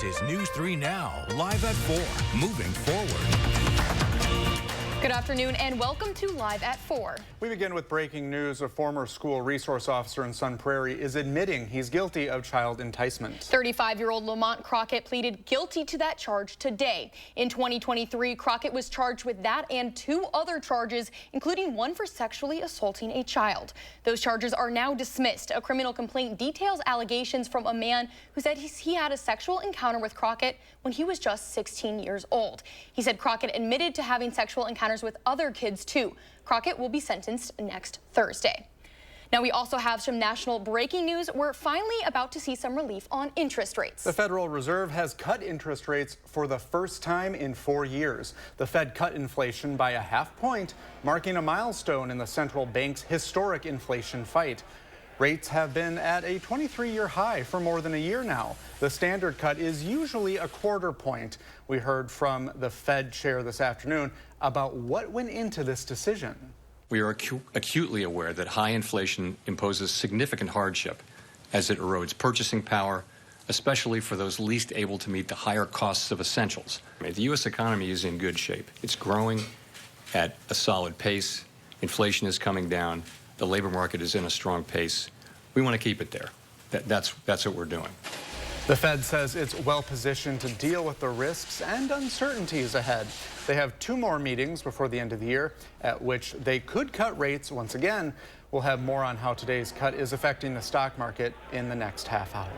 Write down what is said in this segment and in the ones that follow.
This is News 3 Now, live at 4, moving forward. Good afternoon and welcome to Live at 4. We begin with breaking news. A former school resource officer in Sun Prairie is admitting he's guilty of child enticement. 35-year-old Lamont Crockett pleaded guilty to that charge today. In 2023, Crockett was charged with that and 2 other charges, including one for sexually assaulting a child. Those charges are now dismissed. A criminal complaint details allegations from a man who said he had a sexual encounter with Crockett when he was just 16 years old. He said Crockett admitted to having sexual encounters with other kids too. Crockett will be sentenced next Thursday. Now we also have some national breaking news. We're finally about to see some relief on interest rates. The Federal Reserve has cut interest rates for the first time in 4 years. The Fed cut inflation by ½ point, marking a milestone in the central bank's historic inflation fight. Rates have been at a 23-year high for more than a year now. The standard cut is usually a quarter point. We heard from the Fed chair this afternoon about what went into this decision. We are acutely aware that high inflation imposes significant hardship as it erodes purchasing power, especially for those least able to meet the higher costs of essentials. The U.S. economy is in good shape. It's growing at a solid pace. Inflation is coming down. The labor market is in a strong pace. We want to keep it there. That's what we're doing. The Fed says it's well positioned to deal with the risks and uncertainties ahead. They have 2 more meetings before the end of the year at which they could cut rates once again. We'll have more on how today's cut is affecting the stock market in the next half hour.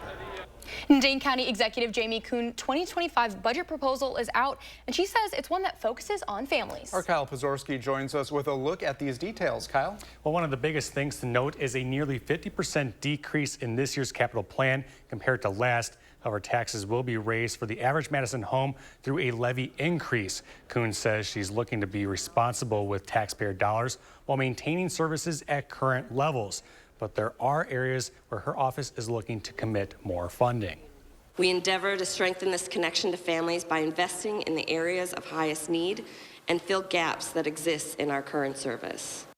Dane County Executive Jamie Kuhn 2025 budget proposal is out, and she says it's one that focuses on families. Our Kyle Pozorski joins us with a look at these details. Kyle? Well, one of the biggest things to note is a nearly 50% decrease in this year's capital plan compared to last. However, taxes will be raised for the average Madison home through a levy increase. Kuhn says she's looking to be responsible with taxpayer dollars while maintaining services at current levels. But there are areas where her office is looking to commit more funding. We endeavor to strengthen this connection to families by investing in the areas of highest need and fill gaps that exist in our current service.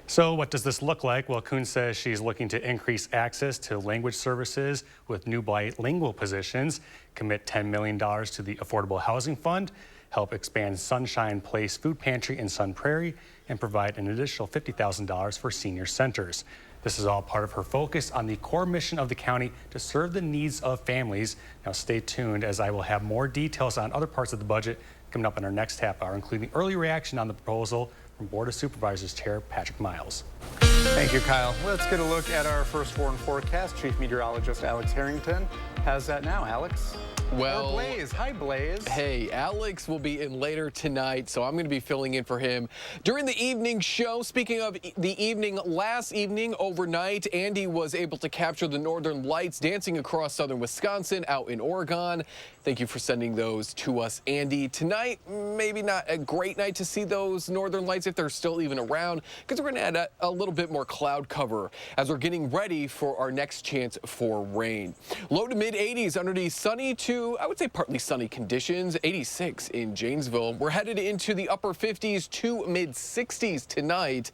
So what does this look like? Well, Kuhn says she's looking to increase access to language services with new bilingual positions, commit $10 million to the Affordable Housing Fund, help expand Sunshine Place Food Pantry in Sun Prairie, and provide an additional $50,000 for senior centers. This is all part of her focus on the core mission of the county to serve the needs of families. Now stay tuned as I will have more details on other parts of the budget coming up in our next half hour, including early reaction on the proposal from Board of Supervisors Chair Patrick Miles. Thank you, Kyle. Let's get a look at our first warn forecast. Chief Meteorologist Alex Harrington has that now. Alex? Well, or Blaze. Hi, Blaze. Hey, Alex will be in later tonight, so I'm going to be filling in for him during the evening show. Speaking of the evening, last evening, overnight, Andy was able to capture the northern lights dancing across southern Wisconsin out in Oregon. Thank you for sending those to us, Andy. Tonight, maybe not a great night to see those northern lights if they're still even around, because we're going to add a little bit more cloud cover as we're getting ready for our next chance for rain. Low to mid 80s underneath sunny to, I would say, partly sunny conditions. 86 in Janesville. We're headed into the upper 50s to mid 60s tonight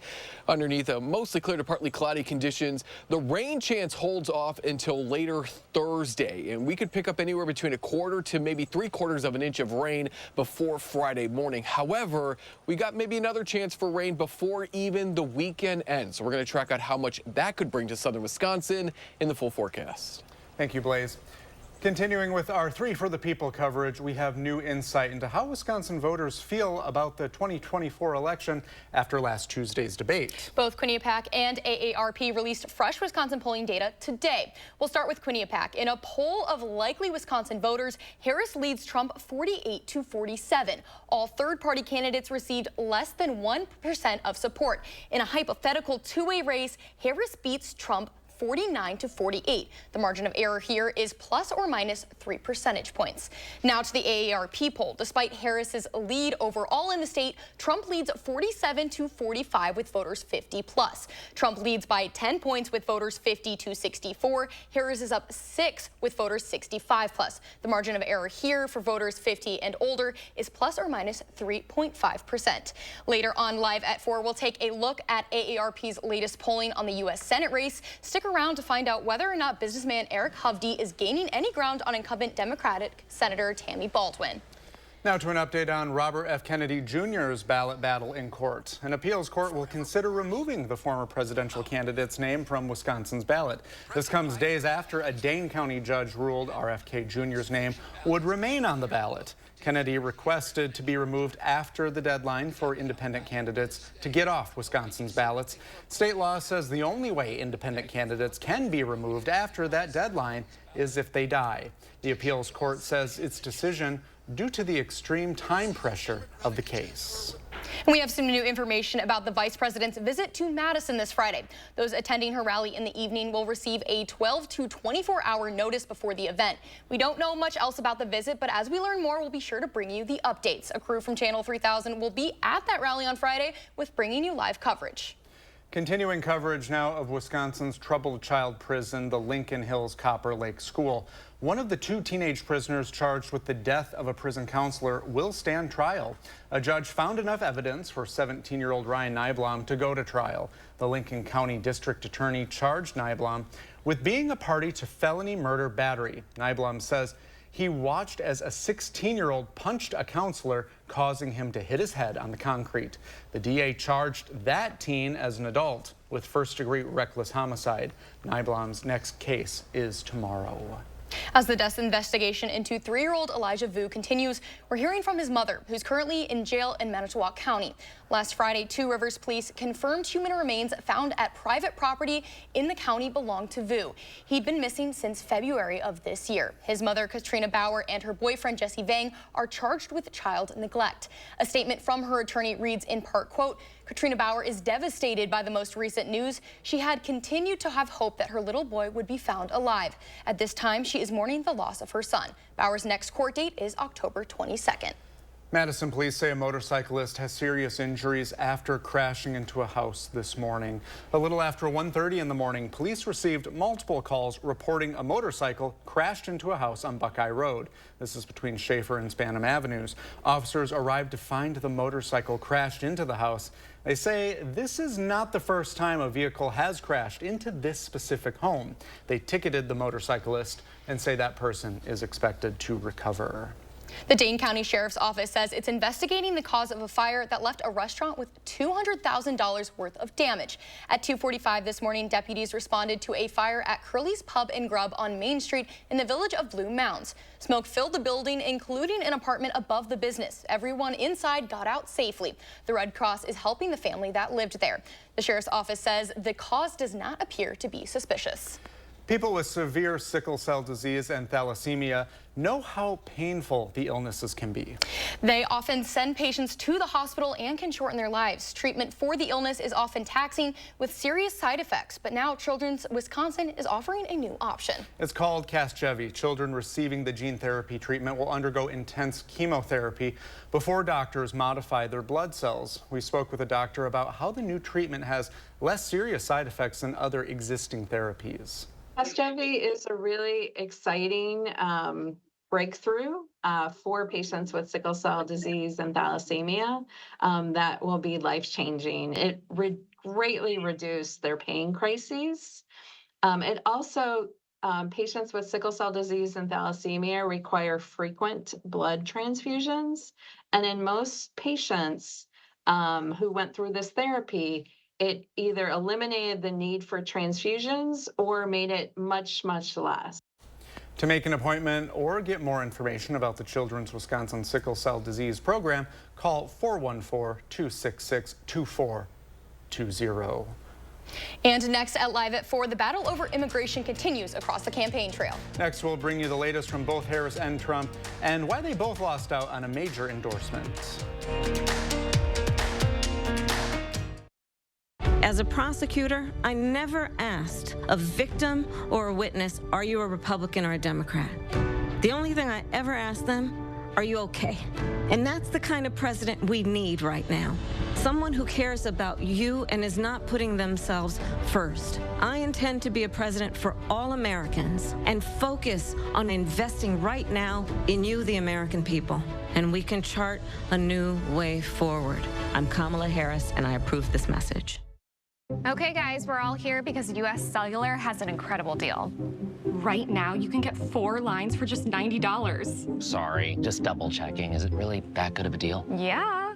underneath mostly clear to partly cloudy conditions. The rain chance holds off until later Thursday, and we could pick up anywhere between 1/4 to maybe 3/4 of an inch of rain before Friday morning. However, we got maybe another chance for rain before even the weekend ends. So we're going to track out how much that could bring to southern Wisconsin in the full forecast. Thank you, Blaze. Continuing with our 3 for the People coverage, we have new insight into how Wisconsin voters feel about the 2024 election after last Tuesday's debate. Both Quinnipiac and AARP released fresh Wisconsin polling data today. We'll start with Quinnipiac. In a poll of likely Wisconsin voters, Harris leads Trump 48-47. All third-party candidates received less than 1% of support. In a hypothetical 2-way race, Harris beats Trump 49-48. The margin of error here is plus or minus 3 percentage points. Now to the AARP poll. Despite Harris's lead overall in the state, Trump leads 47-45 with voters 50 plus. Trump leads by 10 points with voters 50-64. Harris is up 6 with voters 65 plus. The margin of error here for voters 50 and older is plus or minus 3.5%. Later on Live at 4, we'll take a look at AARP's latest polling on the U.S. Senate race. Stick around around to find out whether or not businessman Eric Hovde is gaining any ground on incumbent Democratic Senator Tammy Baldwin. Now to an update on Robert F. Kennedy Jr.'s ballot battle in court. An appeals court will consider removing the former presidential candidate's name from Wisconsin's ballot. This comes days after a Dane County judge ruled RFK Jr.'s name would remain on the ballot. Kennedy requested to be removed after the deadline for independent candidates to get off Wisconsin's ballots. State law says the only way independent candidates can be removed after that deadline is if they die. The appeals court says its decision due to the extreme time pressure of the case. And we have some new information about the vice president's visit to Madison this Friday. Those attending her rally in the evening will receive a 12 to 24-hour notice before the event. We don't know much else about the visit, but as we learn more, we'll be sure to bring you the updates. A crew from Channel 3000 will be at that rally on Friday with bringing you live coverage. Continuing coverage now of Wisconsin's troubled child prison, the Lincoln Hills Copper Lake School. One of the two teenage prisoners charged with the death of a prison counselor will stand trial. A judge found enough evidence for 17-year-old Ryan Nyblom to go to trial. The Lincoln County District Attorney charged Nyblom with being a party to felony murder battery. Nyblom says he watched as a 16-year-old punched a counselor, causing him to hit his head on the concrete. The DA charged that teen as an adult with first-degree reckless homicide. Nyblom's next case is tomorrow. As the death investigation into 3-year-old Elijah Vu continues, we're hearing from his mother, who's currently in jail in Manitowoc County. Last Friday, Two Rivers police confirmed human remains found at private property in the county belonged to Vu. He'd been missing since February of this year. His mother, Katrina Bauer, and her boyfriend, Jesse Vang, are charged with child neglect. A statement from her attorney reads in part, quote, Katrina Bauer is devastated by the most recent news. She had continued to have hope that her little boy would be found alive. At this time, she is mourning the loss of her son. Bauer's next court date is October 22nd. Madison police say a motorcyclist has serious injuries after crashing into a house this morning. A little after 1:30 in the morning, police received multiple calls reporting a motorcycle crashed into a house on Buckeye Road. This is between Schaefer and Spanham Avenues. Officers arrived to find the motorcycle crashed into the house. They say this is not the first time a vehicle has crashed into this specific home. They ticketed the motorcyclist and say that person is expected to recover. The Dane County Sheriff's Office says it's investigating the cause of a fire that left a restaurant with $200,000 worth of damage. At 2:45 this morning, deputies responded to a fire at Curly's Pub and Grub on Main Street in the village of Blue Mounds. Smoke filled the building, including an apartment above the business. Everyone inside got out safely. The Red Cross is helping the family that lived there. The Sheriff's Office says the cause does not appear to be suspicious. People with severe sickle cell disease and thalassemia know how painful the illnesses can be. They often send patients to the hospital and can shorten their lives. Treatment for the illness is often taxing with serious side effects, but now Children's Wisconsin is offering a new option. It's called Casgevy. Children receiving the gene therapy treatment will undergo intense chemotherapy before doctors modify their blood cells. We spoke with a doctor about how the new treatment has less serious side effects than other existing therapies. Casgevy is a really exciting breakthrough for patients with sickle cell disease and thalassemia that will be life-changing. It greatly reduced their pain crises. It also, patients with sickle cell disease and thalassemia require frequent blood transfusions. And in most patients who went through this therapy, it either eliminated the need for transfusions or made it much, much less. To make an appointment or get more information about the Children's Wisconsin Sickle Cell Disease Program, call 414-266-2420. And next at Live at 4, the battle over immigration continues across the campaign trail. Next, we'll bring you the latest from both Harris and Trump and why they both lost out on a major endorsement. As a prosecutor, I never asked a victim or a witness, are you a Republican or a Democrat? The only thing I ever asked them, are you okay? And that's the kind of president we need right now. Someone who cares about you and is not putting themselves first. I intend to be a president for all Americans and focus on investing right now in you, the American people. And we can chart a new way forward. I'm Kamala Harris, and I approve this message. Okay, guys, we're all here because US Cellular has an incredible deal. Right now, you can get 4 lines for just $90. Sorry, just double checking. Is it really that good of a deal? Yeah,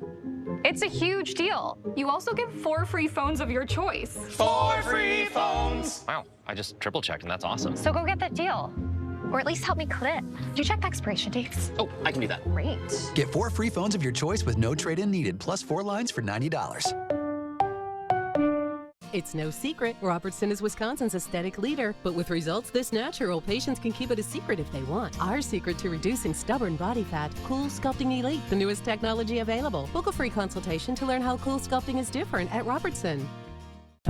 it's a huge deal. You also get 4 free phones of your choice. 4 free phones. Wow, I just triple checked and that's awesome. So go get that deal. Or at least help me clip. You check the expiration dates. Oh, I can do that. Great. Get 4 free phones of your choice with no trade-in needed, plus 4 lines for $90. It's no secret, Robertson is Wisconsin's aesthetic leader, but with results this natural, patients can keep it a secret if they want. Our secret to reducing stubborn body fat, Cool Sculpting Elite, the newest technology available. Book a free consultation to learn how Cool Sculpting is different at Robertson.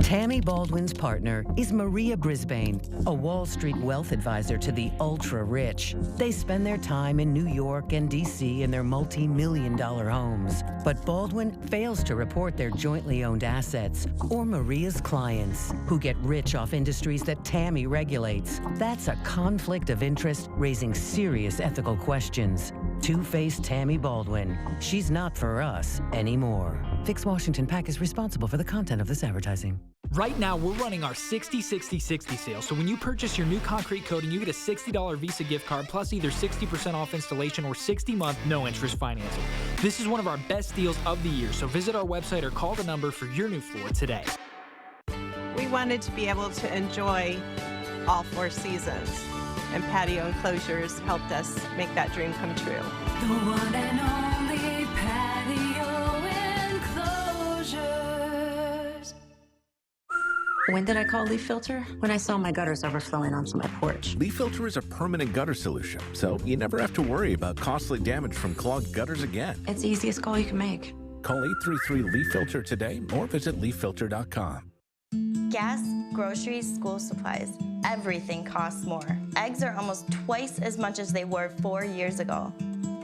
Tammy Baldwin's partner is Maria Brisbane, a Wall Street wealth advisor to the ultra-rich. They spend their time in New York and D.C. in their multi-million-dollar homes. But Baldwin fails to report their jointly owned assets or Maria's clients, who get rich off industries that Tammy regulates. That's a conflict of interest raising serious ethical questions. Two-faced Tammy Baldwin. She's not for us anymore. Fix Washington PAC is responsible for the content of this advertising. Right now, we're running our 60-60-60 sale. So when you purchase your new concrete coating, you get a $60 Visa gift card plus either 60% off installation or 60-month no-interest financing. This is one of our best deals of the year. So visit our website or call the number for your new floor today. We wanted to be able to enjoy all 4 seasons, and patio enclosures helped us make that dream come true. The one and only patio enclosures. When did I call Leaf Filter? When I saw my gutters overflowing onto my porch. Leaf Filter is a permanent gutter solution, so you never have to worry about costly damage from clogged gutters again. It's the easiest call you can make. Call 833-LEAF-FILTER today or visit leaffilter.com. Gas, groceries, school supplies, everything costs more. Eggs are almost twice as much as they were 4 years ago.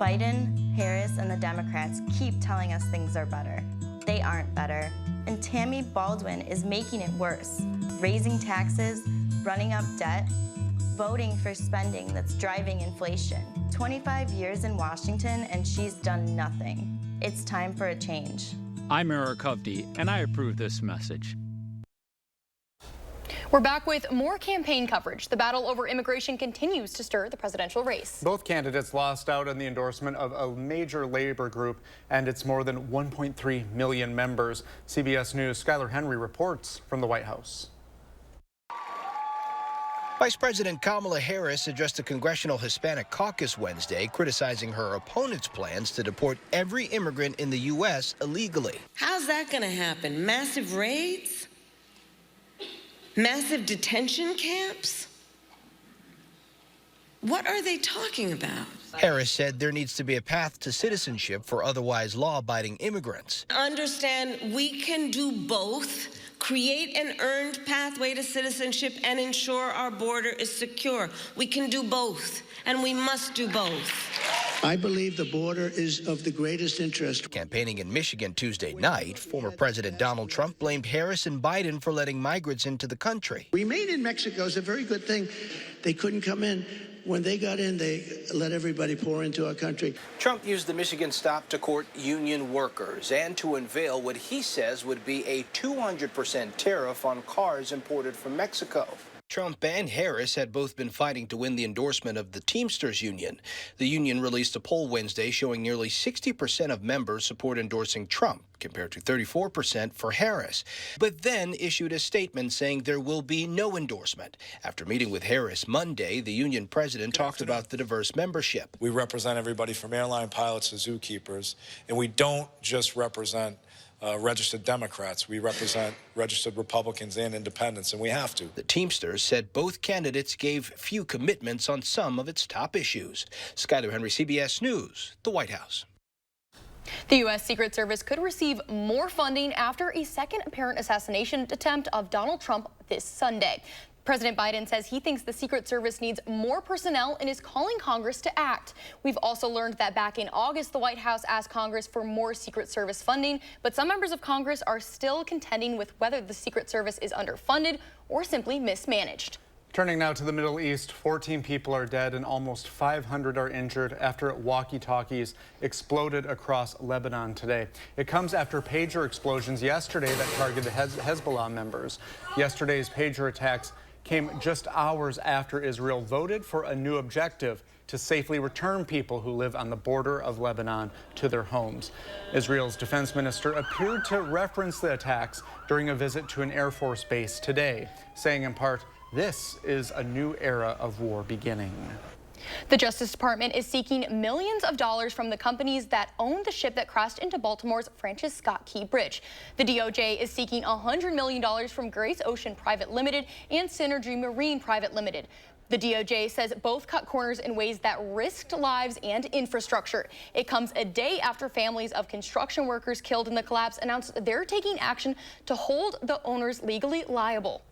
Biden, Harris, and the Democrats keep telling us things are better. They aren't better. And Tammy Baldwin is making it worse. Raising taxes, running up debt, voting for spending that's driving inflation. 25 years in Washington and she's done nothing. It's time for a change. I'm Eric Hovde, and I approve this message. We're back with more campaign coverage. The battle over immigration continues to stir the presidential race. Both candidates lost out on the endorsement of a major labor group and its more than 1.3 million members. CBS News' Skylar Henry reports from the White House. Vice President Kamala Harris addressed the Congressional Hispanic Caucus Wednesday, criticizing her opponent's plans to deport every immigrant in the U.S. illegally. How's that going to happen? Massive raids? Massive detention camps? What are they talking about? Harris said there needs to be a path to citizenship for otherwise law-abiding immigrants. Understand, we can do both. Create an earned pathway to citizenship and ensure our border is secure. We can do both, and we must do both. I believe the border is of the greatest interest. Campaigning in Michigan Tuesday night, former President Donald Trump blamed Harris and Biden for letting migrants into the country. Remain in Mexico is a very good thing. They couldn't come in. When they got in, they let everybody pour into our country. Trump used the Michigan stop to court union workers and to unveil what he says would be a 200% tariff on cars imported from Mexico. Trump and Harris had both been fighting to win the endorsement of the Teamsters Union. The union released a poll Wednesday showing nearly 60% of members support endorsing Trump, compared to 34% for Harris, but then issued a statement saying there will be no endorsement. After meeting with Harris Monday, the union president talked about the diverse membership. We represent everybody from airline pilots to zookeepers, and we don't just represent registered Democrats. We represent registered Republicans and independents, and we have to. The Teamsters said both candidates gave few commitments on some of its top issues. Skylar Henry, CBS News, the White House. The U.S. Secret Service could receive more funding after a second apparent assassination attempt of Donald Trump this Sunday. President Biden says he thinks the Secret Service needs more personnel and is calling Congress to act. We've also learned that back in August, the White House asked Congress for more Secret Service funding, but some members of Congress are still contending with whether the Secret Service is underfunded or simply mismanaged. Turning now to the Middle East, 14 people are dead and almost 500 are injured after walkie-talkies exploded across Lebanon today. It comes after pager explosions yesterday that targeted Hezbollah members. Yesterday's pager attacks came just hours after Israel voted for a new objective to safely return people who live on the border of Lebanon to their homes. Israel's defense minister appeared to reference the attacks during a visit to an Air Force base today, saying in part, "This is a new era of war beginning." The Justice Department is seeking millions of dollars from the companies that own the ship that crashed into Baltimore's Francis Scott Key Bridge. The DOJ is seeking $100 million from Grace Ocean Private Limited and Synergy Marine Private Limited. The DOJ says both cut corners in ways that risked lives and infrastructure. It comes a day after families of construction workers killed in the collapse announced they're taking action to hold the owners legally liable.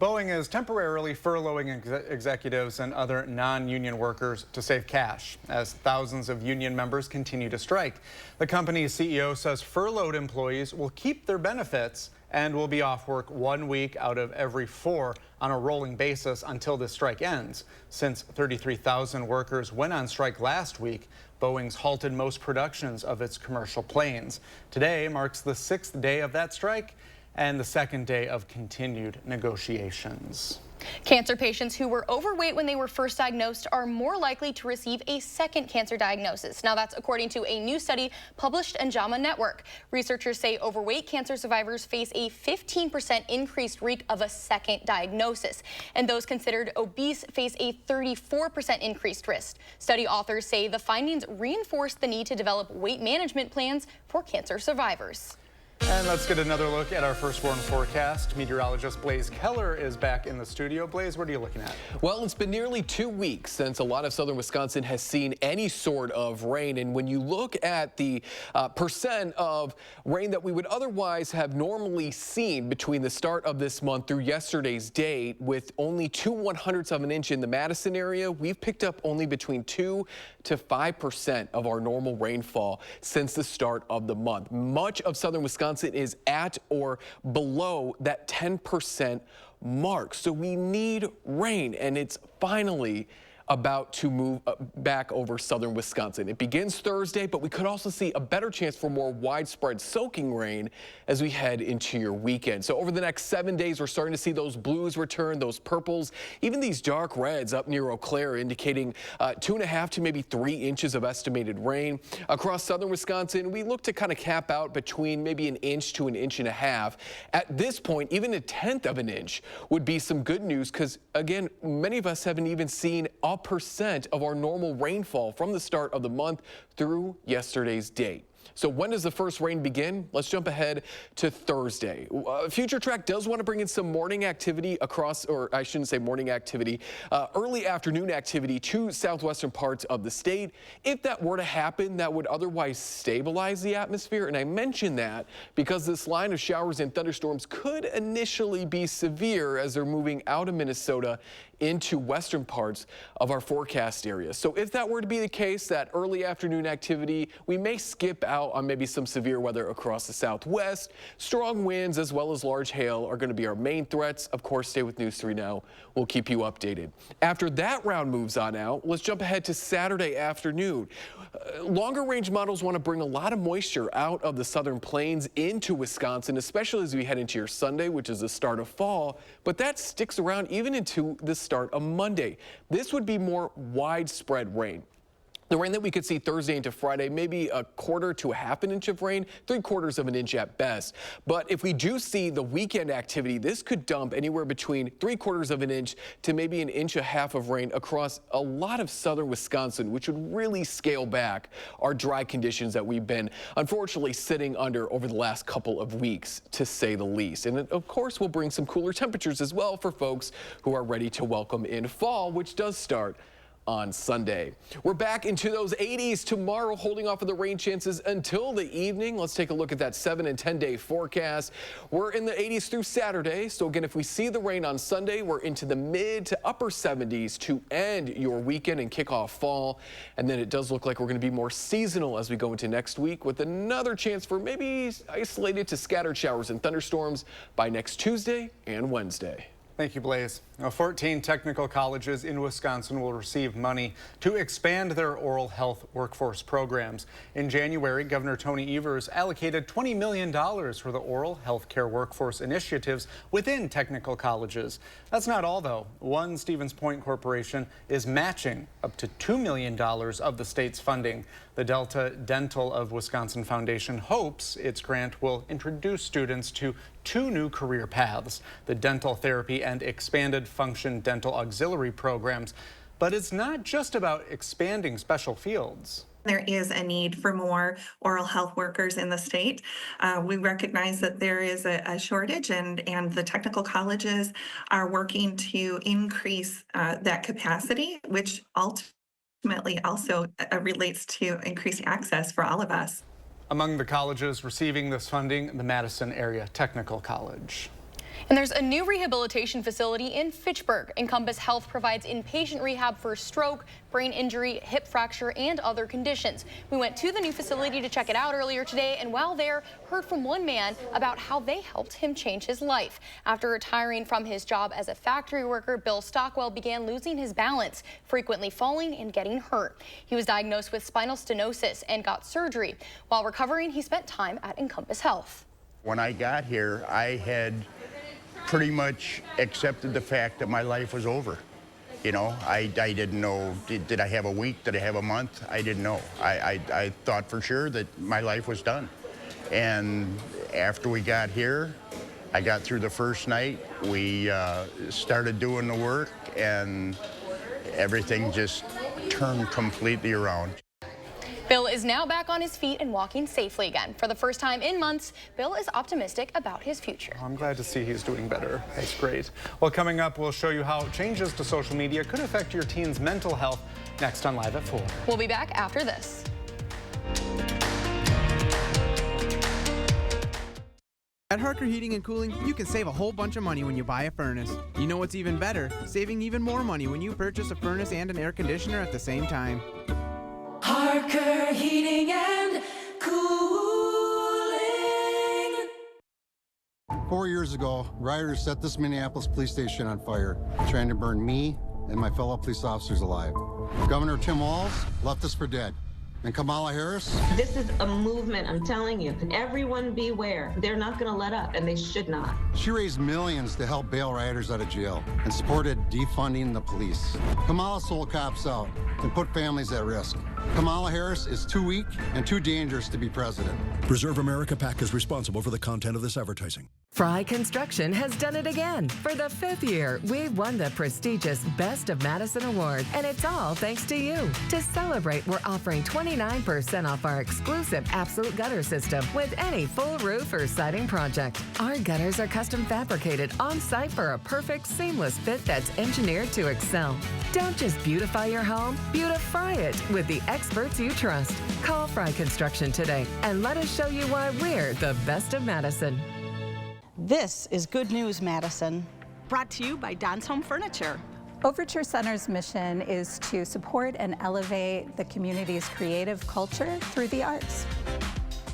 Boeing is temporarily furloughing executives and other non-union workers to save cash as thousands of union members continue to strike. The company's CEO says furloughed employees will keep their benefits and will be off work 1 week out of every 4 on a rolling basis until the strike ends. Since 33,000 workers went on strike last week, Boeing's halted most productions of its commercial planes. Today marks the 6th day of that strike and the 2nd day of continued negotiations. Cancer patients who were overweight when they were first diagnosed are more likely to receive a second cancer diagnosis. Now that's according to a new study published in JAMA Network. Researchers say overweight cancer survivors face a 15% increased risk of a second diagnosis, and those considered obese face a 34% increased risk. Study authors say the findings reinforce the need to develop weight management plans for cancer survivors. And let's get another look at our firstborn forecast. Meteorologist Blaze Keller is back in the studio. Blaze, what are you looking at? Well, it's been nearly 2 weeks since a lot of southern Wisconsin has seen any sort of rain. And when you look at the percent of rain that we would otherwise have normally seen between the start of this month through yesterday's date, with only 2/100ths of an inch in the Madison area, we've picked up only between 2 to 5% of our normal rainfall since the start of the month. Much of southern Wisconsin is at or below that 10% mark. So we need rain, and it's finally about to move back over southern Wisconsin. It begins Thursday, but we could also see a better chance for more widespread soaking rain as we head into your weekend. So over the next 7 days, we're starting to see those blues return, those purples, even these dark reds up near Eau Claire, indicating 2.5 to maybe 3 inches of estimated rain. Across southern Wisconsin, we look to kind of cap out between maybe 1 inch to 1.5 inches. At this point, even 1/10 of an inch would be some good news because, again, many of us haven't even seen % of our normal rainfall from the start of the month through yesterday's date. So when does the first rain begin? Let's jump ahead to Thursday. Future Track does want to bring in some morning activity across, or I shouldn't say morning activity, early afternoon activity to southwestern parts of the state. If that were to happen, that would otherwise stabilize the atmosphere. And I mention that because this line of showers and thunderstorms could initially be severe as they're moving out of Minnesota into western parts of our forecast area. So if that were to be the case, that early afternoon activity, we may skip out on maybe some severe weather across the southwest. Strong winds as well as large hail are going to be our main threats. Of course, stay with News 3 Now. We'll keep you updated. After that round moves on out, let's jump ahead to Saturday afternoon. Longer range models want to bring a lot of moisture out of the southern plains into Wisconsin, especially as we head into your Sunday, which is the start of fall. But that sticks around even into the start of Monday. This would be more widespread rain. The rain that we could see Thursday into Friday, maybe 1/4 to 1/2 inch of rain, 3/4 of an inch at best. But if we do see the weekend activity, this could dump anywhere between 3/4 of an inch to maybe 1.5 inches of rain across a lot of southern Wisconsin, which would really scale back our dry conditions that we've been unfortunately sitting under over the last couple of weeks, to say the least. And of course, we'll bring some cooler temperatures as well for folks who are ready to welcome in fall, which does start on Sunday. We're back into those 80s tomorrow, holding off of the rain chances until the evening. Let's take a look at that 7 and 10 day forecast. We're in the 80s through Saturday. So again, if we see the rain on Sunday, we're into the mid to upper 70s to end your weekend and kick off fall. And then it does look like we're going to be more seasonal as we go into next week, with another chance for maybe isolated to scattered showers and thunderstorms by next Tuesday and Wednesday. Thank you, Blaze. Now, 14 technical colleges in Wisconsin will receive money to expand their oral health workforce programs. In January, Governor Tony Evers allocated $20 million for the oral health care workforce initiatives within technical colleges. That's not all, though. One Stevens Point Corporation is matching up to $2 million of the state's funding. The Delta Dental of Wisconsin Foundation hopes its grant will introduce students to 2 new career paths, the dental therapy and expanded function dental auxiliary programs. But it's not just about expanding special fields. There is a need for more oral health workers in the state. We recognize that there is a shortage, and the technical colleges are working to increase that capacity, which ultimately also relates to increased access for all of us. Among the colleges receiving this funding, the Madison Area Technical College. And there's a new rehabilitation facility in Fitchburg. Encompass Health provides inpatient rehab for stroke, brain injury, hip fracture, and other conditions. We went to the new facility to check it out earlier today, and while there, heard from one man about how they helped him change his life. After retiring from his job as a factory worker, Bill Stockwell began losing his balance, frequently falling and getting hurt. He was diagnosed with spinal stenosis and got surgery. While recovering, he spent time at Encompass Health. When I got here, I had pretty much accepted the fact that my life was over. You know, I didn't know, did I have a week, did I have a month? I didn't know. I thought for sure that my life was done. And after we got here, I got through the first night, we started doing the work, and everything just turned completely around. Bill is now back on his feet and walking safely again. For the first time in months, Bill is optimistic about his future. I'm glad to see he's doing better. That's great. Well, coming up, we'll show you how changes to social media could affect your teen's mental health next on Live at 4. We'll be back after this. At Harker Heating and Cooling, you can save a whole bunch of money when you buy a furnace. You know what's even better? Saving even more money when you purchase a furnace and an air conditioner at the same time. Harker Heating and Cooling. 4 years ago, rioters set this Minneapolis police station on fire, trying to burn me and my fellow police officers alive. Governor Tim Walz left us for dead. And Kamala Harris? This is a movement, I'm telling you. Everyone beware. They're not going to let up, and they should not. She raised millions to help bail rioters out of jail and supported defunding the police. Kamala sold cops out and put families at risk. Kamala Harris is too weak and too dangerous to be president. Preserve America PAC is responsible for the content of this advertising. Fry Construction has done it again. For the 5th year, we won the prestigious Best of Madison Award, and it's all thanks to you. To celebrate, we're offering 29% off our exclusive Absolute Gutter System with any full roof or siding project. Our gutters are custom fabricated on-site for a perfect, seamless fit that's engineered to excel. Don't just beautify your home, beautify it with the experts you trust. Call Fry Construction today and let us show you why we're the best of Madison. This is Good News Madison, brought to you by Don's Home Furniture. Overture Center's mission is to support and elevate the community's creative culture through the arts.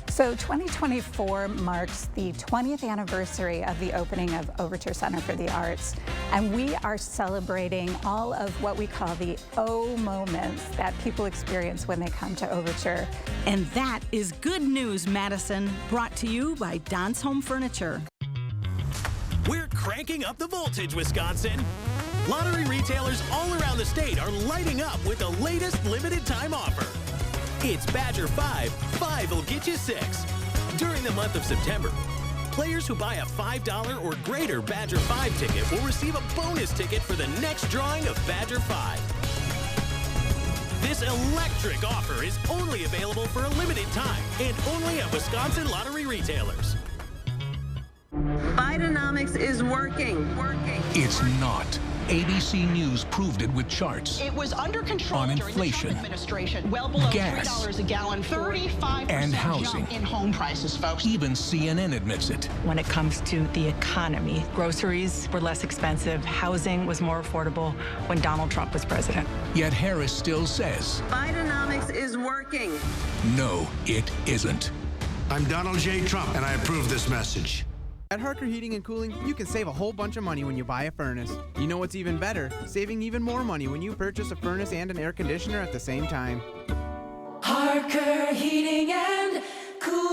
So 2024 marks the 20th anniversary of the opening of Overture Center for the Arts, and we are celebrating all of what we call the O moments that people experience when they come to Overture. And that is Good News Madison, brought to you by Don's Home Furniture. We're cranking up the voltage, Wisconsin. Lottery retailers all around the state are lighting up with the latest limited time offer. It's Badger 5, 5 will get you 6. During the month of September, players who buy a $5 or greater Badger 5 ticket will receive a bonus ticket for the next drawing of Badger 5. This electric offer is only available for a limited time and only at Wisconsin lottery retailers. Bidenomics is working. It's not. ABC News proved it with charts. It was under control on during inflation, the Trump administration, well below gas, $3 a gallon, 35% and housing. jump in home prices, folks. Even CNN admits it. When it comes to the economy, groceries were less expensive, housing was more affordable when Donald Trump was president. Yet Harris still says, Bidenomics is working. no, it isn't. I'm Donald J. Trump, and I approve this message. At Harker Heating and Cooling, you can save a whole bunch of money when you buy a furnace. You know what's even better? Saving even more money when you purchase a furnace and an air conditioner at the same time. Harker Heating and Cooling.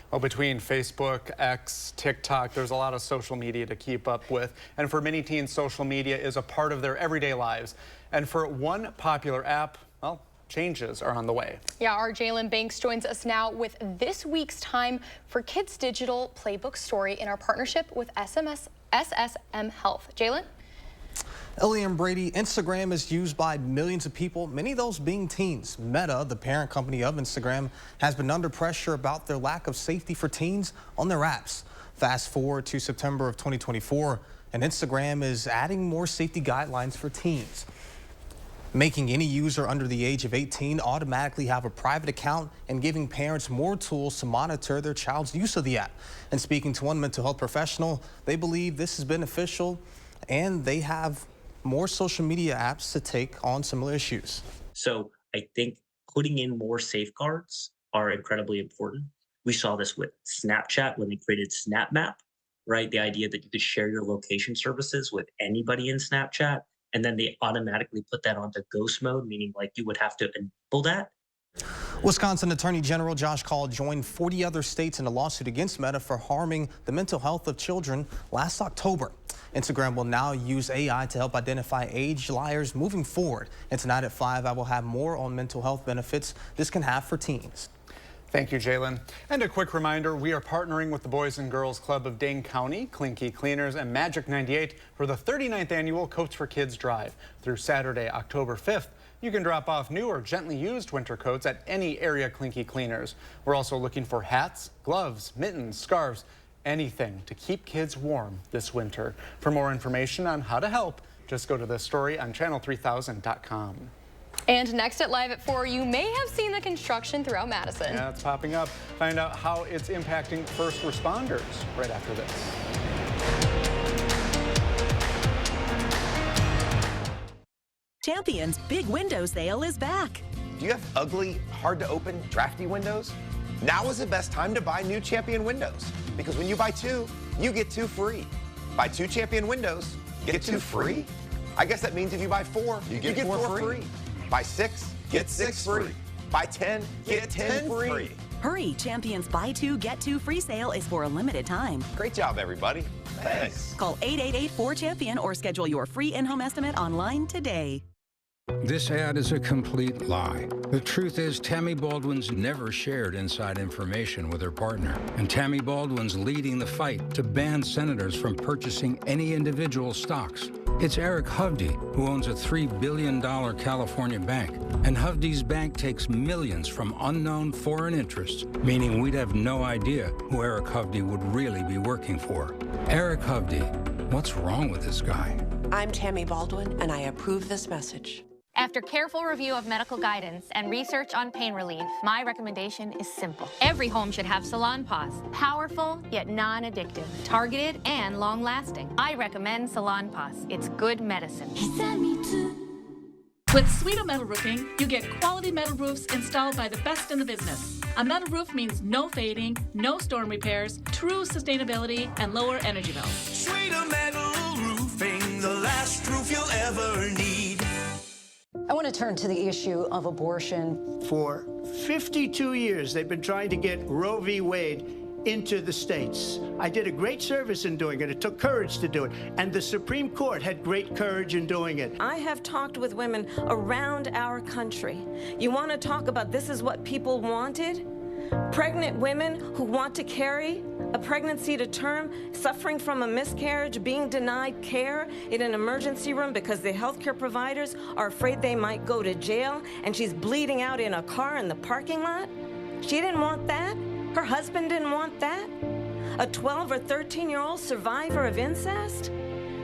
Well, between Facebook, X, TikTok, there's a lot of social media to keep up with. And for many teens, social media is a part of their everyday lives. And for one popular app, well, changes are on the way. Yeah, our Jalen Banks joins us now with this week's Time for Kids Digital Playbook story in our partnership with SSM Health. Jalen? Ellie and Brady, Instagram is used by millions of people, many of those being teens. Meta, the parent company of Instagram, has been under pressure about their lack of safety for teens on their apps. Fast forward to September of 2024, and Instagram is adding more safety guidelines for teens, making any user under the age of 18 automatically have a private account and giving parents more tools to monitor their child's use of the app. And speaking to one mental health professional, they believe this is beneficial and they have more social media apps to take on similar issues. So I think putting in more safeguards are incredibly important. We saw this with Snapchat when they created Snap Map, right? The idea that you could share your location services with anybody in Snapchat, and then they automatically put that onto ghost mode, meaning like you would have to enable that. Wisconsin Attorney General Josh Call joined 40 other states in a lawsuit against Meta for harming the mental health of children last October. Instagram will now use AI to help identify age liars moving forward. And tonight at 5, I will have more on mental health benefits this can have for teens. Thank you, Jalen. And a quick reminder, we are partnering with the Boys and Girls Club of Dane County, Klinke Cleaners, and Magic 98 for the 39th annual Coats for Kids Drive. Through Saturday, October 5th, you can drop off new or gently used winter coats at any area Klinke Cleaners. We're also looking for hats, gloves, mittens, scarves, anything to keep kids warm this winter. For more information on how to help, just go to this story on channel3000.com. And next at Live at 4, you may have seen the construction throughout Madison. Yeah, it's popping up. Find out how it's impacting first responders right after this. Champion's big window sale is back. Do you have ugly, hard to open, drafty windows? Now is the best time to buy new Champion windows, because when you buy 2, you get 2 free. Buy 2 Champion windows, get 2 free? I guess that means if you buy 4, you get 4 free. Buy 6, get 6 free. Buy 10, get 10 free. Hurry, Champion's buy 2, get 2 free sale is for a limited time. Great job, everybody. Thanks. Call 888-4CHAMPION or schedule your free in-home estimate online today. This ad is a complete lie. The truth is, Tammy Baldwin's never shared inside information with her partner. And Tammy Baldwin's leading the fight to ban senators from purchasing any individual stocks. It's Eric Hovde, who owns a $3 billion California bank. And Hovde's bank takes millions from unknown foreign interests, meaning we'd have no idea who Eric Hovde would really be working for. Eric Hovde, what's wrong with this guy? I'm Tammy Baldwin, and I approve this message. After careful review of medical guidance and research on pain relief, my recommendation is simple. Every home should have Salon Paws. Powerful, yet non-addictive. Targeted and long-lasting. I recommend Salon Paws. It's good medicine. With Sweeto Metal Roofing, you get quality metal roofs installed by the best in the business. A metal roof means no fading, no storm repairs, true sustainability, and lower energy bills. Sweeto Metal Roofing, the last roof you'll ever need. I want to turn to the issue of abortion. For 52 years, they've been trying to get Roe v. Wade into the states. I did a great service in doing it. It took courage to do it. And the Supreme Court had great courage in doing it. I have talked with women around our country. You want to talk about this is what people wanted? Pregnant women who want to carry a pregnancy to term, suffering from a miscarriage, being denied care in an emergency room because the healthcare providers are afraid they might go to jail, and she's bleeding out in a car in the parking lot. She didn't want that. Her husband didn't want that. A 12 or 13-year-old survivor of incest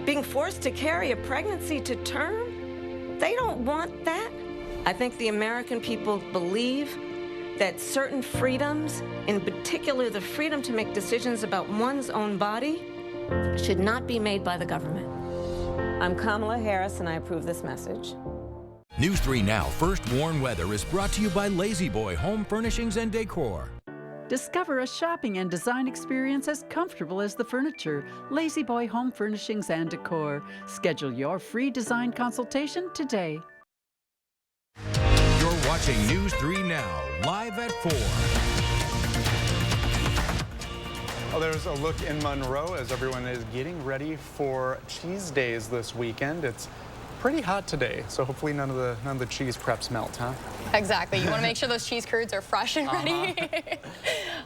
being forced to carry a pregnancy to term. They don't want that. I think the American people believe that certain freedoms, in particular the freedom to make decisions about one's own body, should not be made by the government. I'm Kamala Harris, and I approve this message. News 3 Now First Warn Weather is brought to you by Lazy Boy Home Furnishings and Decor. Discover a shopping and design experience as comfortable as the furniture. Lazy Boy Home Furnishings and Decor. Schedule your free design consultation today. You're watching News 3 Now, live at 4. Well, there's a look in Monroe as everyone is getting ready for cheese days this weekend. It's pretty hot today, so hopefully none of the cheese preps melt, huh? Exactly. You want to make sure those cheese curds are fresh and ready.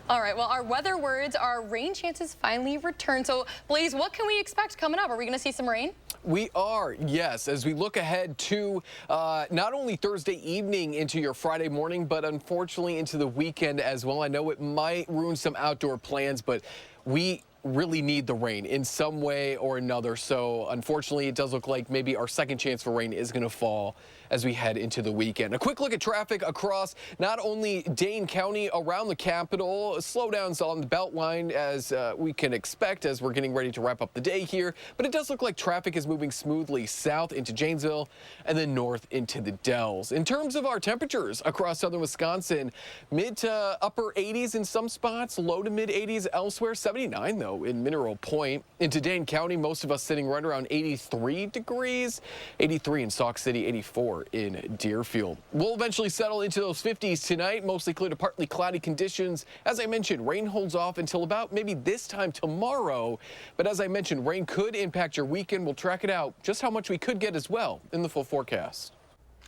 All right. Well, our weather words are rain chances finally return. So, Blaze, what can we expect coming up? Are we going to see some rain? We are, yes, as we look ahead to not only Thursday evening into your Friday morning, but unfortunately into the weekend as well. I know it might ruin some outdoor plans, but we really need the rain in some way or another. So unfortunately, it does look like maybe our second chance for rain is going to fall as we head into the weekend. A quick look at traffic across not only Dane County around the capital, slowdowns on the Beltline as we can expect as we're getting ready to wrap up the day here, but it does look like traffic is moving smoothly south into Janesville and then north into the Dells. In terms of our temperatures across southern Wisconsin, mid to upper 80s in some spots, low to mid 80s elsewhere, 79 though in Mineral Point. Into Dane County, most of us sitting right around 83 degrees, 83 in Sauk City, 84 in Deerfield. We'll eventually settle into those 50s tonight, mostly clear to partly cloudy conditions. As I mentioned, rain holds off until about maybe this time tomorrow. But as I mentioned, rain could impact your weekend. We'll track it out just how much we could get as well in the full forecast.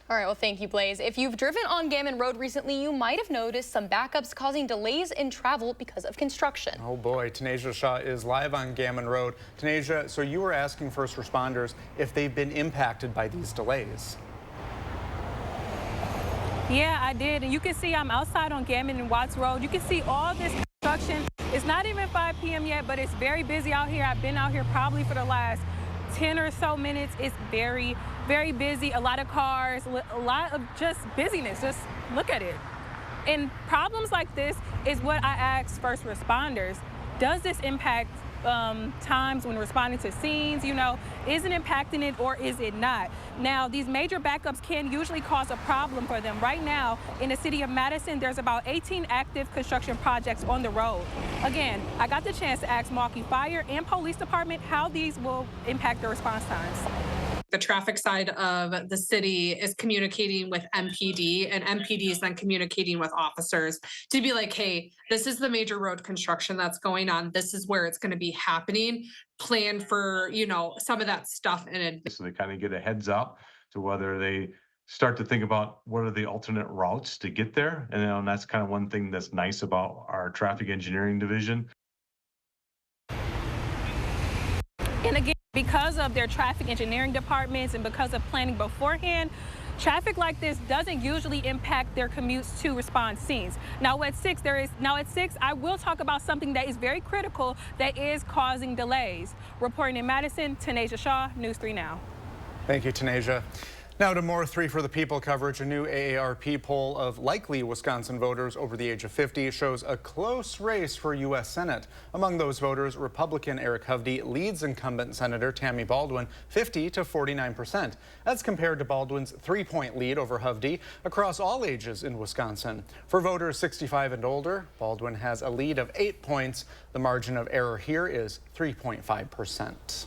All right, well, thank you, Blaze. If you've driven on Gammon Road recently, you might have noticed some backups causing delays in travel because of construction. Oh boy, Tanasia Shaw is live on Gammon Road. Tanasia, so you were asking first responders if they've been impacted by these delays. Yeah, I did. And you can see I'm outside on Gammon and Watts Road. You can see all this construction. It's not even 5 p.m. yet, but it's very busy out here. I've been out here probably for the last 10 or so minutes. It's very, very busy. A lot of cars, a lot of just busyness. Just look at it. And problems like this is what I ask first responders. Does this impact times when responding to scenes? You know, is it impacting it or is it not? Now, these major backups can usually cause a problem for them. Right now, in the city of Madison, there's about 18 active construction projects on the road. Again, I got the chance to ask Milwaukee Fire and Police Department how these will impact their response times. The traffic side of the city is communicating with MPD, and MPD is then communicating with officers to be like, hey, this is the major road construction that's going on. This is where it's going to be happening. Plan for, you know, some of that stuff in advance. So they kind of get a heads up to whether they start to think about what are the alternate routes to get there. And that's kind of one thing that's nice about our traffic engineering division. And again, because of their traffic engineering departments and because of planning beforehand, traffic like this doesn't usually impact their commutes to response scenes. Now at 6, I will talk about something that is very critical that is causing delays. Reporting in Madison, Tanasia Shaw, News 3 Now. Thank you, Tanasia. Now to more 3 for the People coverage. A new AARP poll of likely Wisconsin voters over the age of 50 shows a close race for U.S. Senate. Among those voters, Republican Eric Hovde leads incumbent Senator Tammy Baldwin 50 to 49%. That's compared to Baldwin's 3-point lead over Hovde across all ages in Wisconsin. For voters 65 and older, Baldwin has a lead of 8 points. The margin of error here is 3.5%.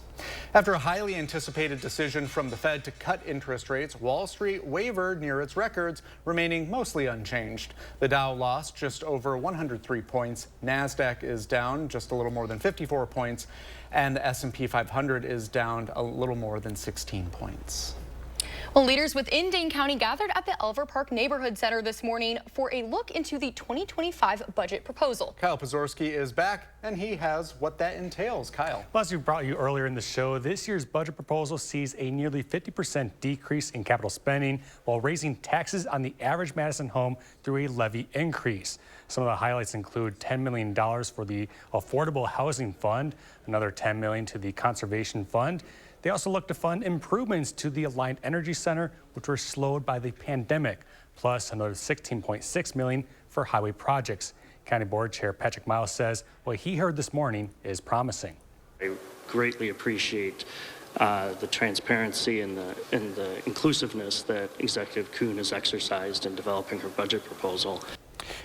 After a highly anticipated decision from the Fed to cut interest rates, Wall Street wavered near its records, remaining mostly unchanged. The Dow lost just over 103 points. NASDAQ is down just a little more than 54 points, and the S&P 500 is down a little more than 16 points. Well, leaders within Dane County gathered at the Elver Park Neighborhood Center this morning for a look into the 2025 budget proposal. Kyle Pozorski is back, and he has what that entails. Kyle. Well, as we brought you earlier in the show, this year's budget proposal sees a nearly 50% decrease in capital spending while raising taxes on the average Madison home through a levy increase. Some of the highlights include $10 million for the Affordable Housing Fund, another $10 million to the Conservation Fund. They also look to fund improvements to the Alliant Energy Center, which were slowed by the pandemic, plus another $16.6 million for highway projects. County Board Chair Patrick Miles says what he heard this morning is promising. I greatly appreciate the transparency and the inclusiveness that Executive Kuhn has exercised in developing her budget proposal.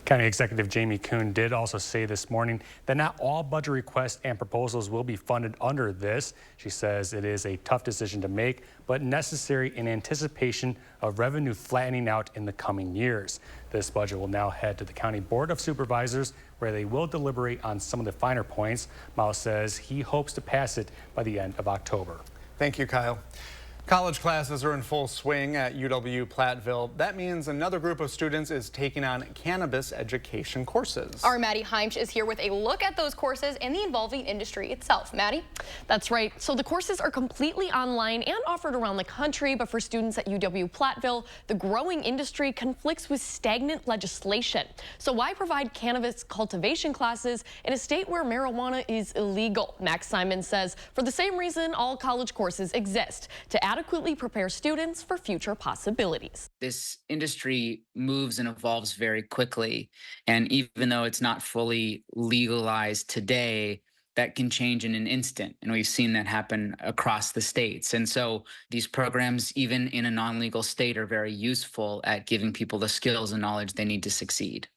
County Executive Jamie Kuhn did also say this morning that not all budget requests and proposals will be funded under this. She says it is a tough decision to make, but necessary in anticipation of revenue flattening out in the coming years. This budget will now head to the County Board of Supervisors, where they will deliberate on some of the finer points. Miles says he hopes to pass it by the end of October. Thank you, Kyle. College classes are in full swing at UW-Platteville. That means another group of students is taking on cannabis education courses. Our Maddie Heimsch is here with a look at those courses and the evolving industry itself. Maddie? That's right. So the courses are completely online and offered around the country, but for students at UW-Platteville, the growing industry conflicts with stagnant legislation. So why provide cannabis cultivation classes in a state where marijuana is illegal? Max Simon says for the same reason all college courses exist, to adequately prepare students for future possibilities. This industry moves and evolves very quickly, and even though it's not fully legalized today, that can change in an instant, and we've seen that happen across the states. And so these programs, even in a non-legal state, are very useful at giving people the skills and knowledge they need to succeed.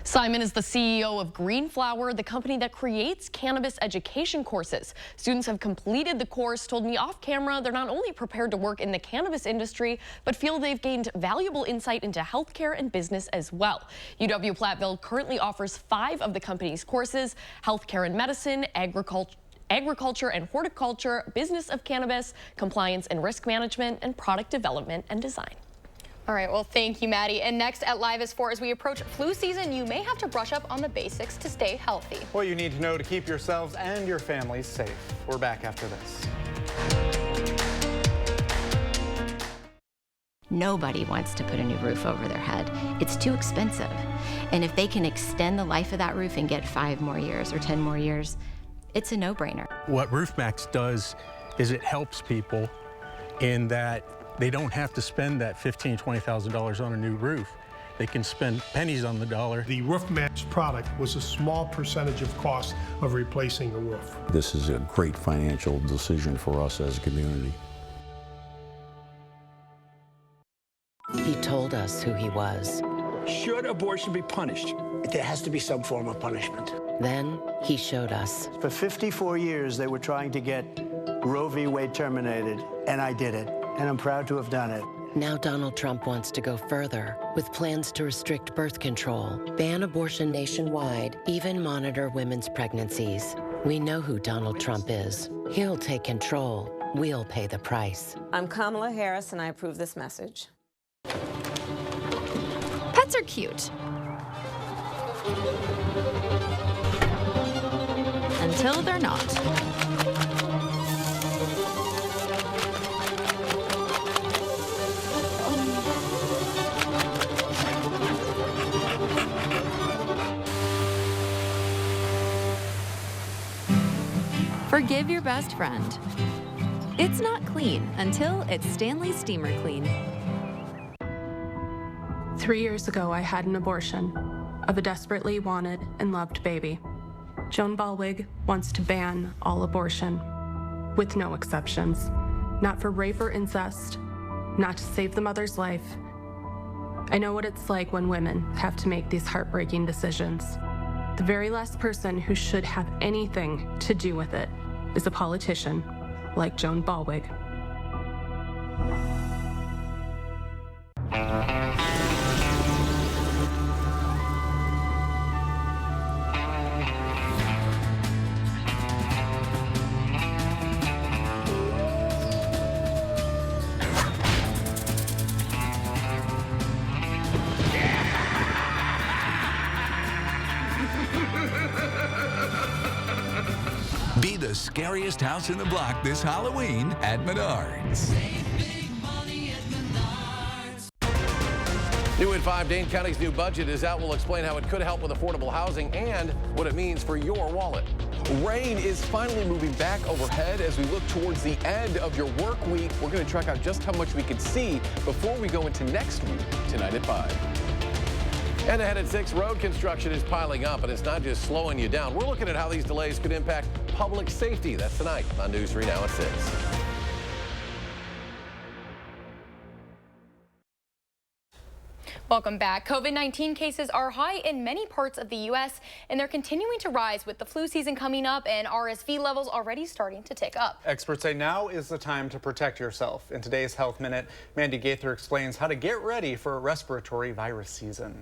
Simon is the CEO of Green Flower, the company that creates cannabis education courses. Students have completed the course, told me off camera they're not only prepared to work in the cannabis industry, but feel they've gained valuable insight into healthcare and business as well. UW-Platteville currently offers 5 of the company's courses: healthcare and medicine, agriculture and horticulture, business of cannabis, compliance and risk management, and product development and design. All right, well, thank you, Maddie. And next at Live is 4, as we approach flu season, you may have to brush up on the basics to stay healthy. What you need to know to keep yourselves and your families safe. We're back after this. Nobody wants to put a new roof over their head. It's too expensive. And if they can extend the life of that roof and get 5 more years or 10 more years, it's a no-brainer. What RoofMax does is it helps people in that they don't have to spend that $15,000, $20,000 on a new roof. They can spend pennies on the dollar. The RoofMax product was a small percentage of cost of replacing a roof. This is a great financial decision for us as a community. He told us who he was. Should abortion be punished? There has to be some form of punishment. Then he showed us. For 54 years, they were trying to get Roe v. Wade terminated, and I did it. And I'm proud to have done it. Now Donald Trump wants to go further with plans to restrict birth control, ban abortion nationwide, even monitor women's pregnancies. We know who Donald Trump is. He'll take control. We'll pay the price. I'm Kamala Harris, and I approve this message. Pets are cute. Until they're not. Forgive your best friend. It's not clean until it's Stanley Steamer Clean. 3 years ago, I had an abortion of a desperately wanted and loved baby. Joan Ballwig wants to ban all abortion, with no exceptions. Not for rape or incest, not to save the mother's life. I know what it's like when women have to make these heartbreaking decisions. The very last person who should have anything to do with it is a politician like Joan Ballwig. Be the scariest house in the block this Halloween at Menards. New at 5, Dane County's new budget is out. We'll explain how it could help with affordable housing and what it means for your wallet. Rain is finally moving back overhead as we look towards the end of your work week. We're going to track out just how much we can see before we go into next week tonight at 5. And ahead at 6, road construction is piling up, and it's not just slowing you down. We're looking at how these delays could impact public safety. That's tonight on News 3 Now at 6. Welcome back. COVID-19 cases are high in many parts of the U.S. and they're continuing to rise with the flu season coming up and RSV levels already starting to tick up. Experts say now is the time to protect yourself. In today's Health Minute, Mandy Gaither explains how to get ready for a respiratory virus season.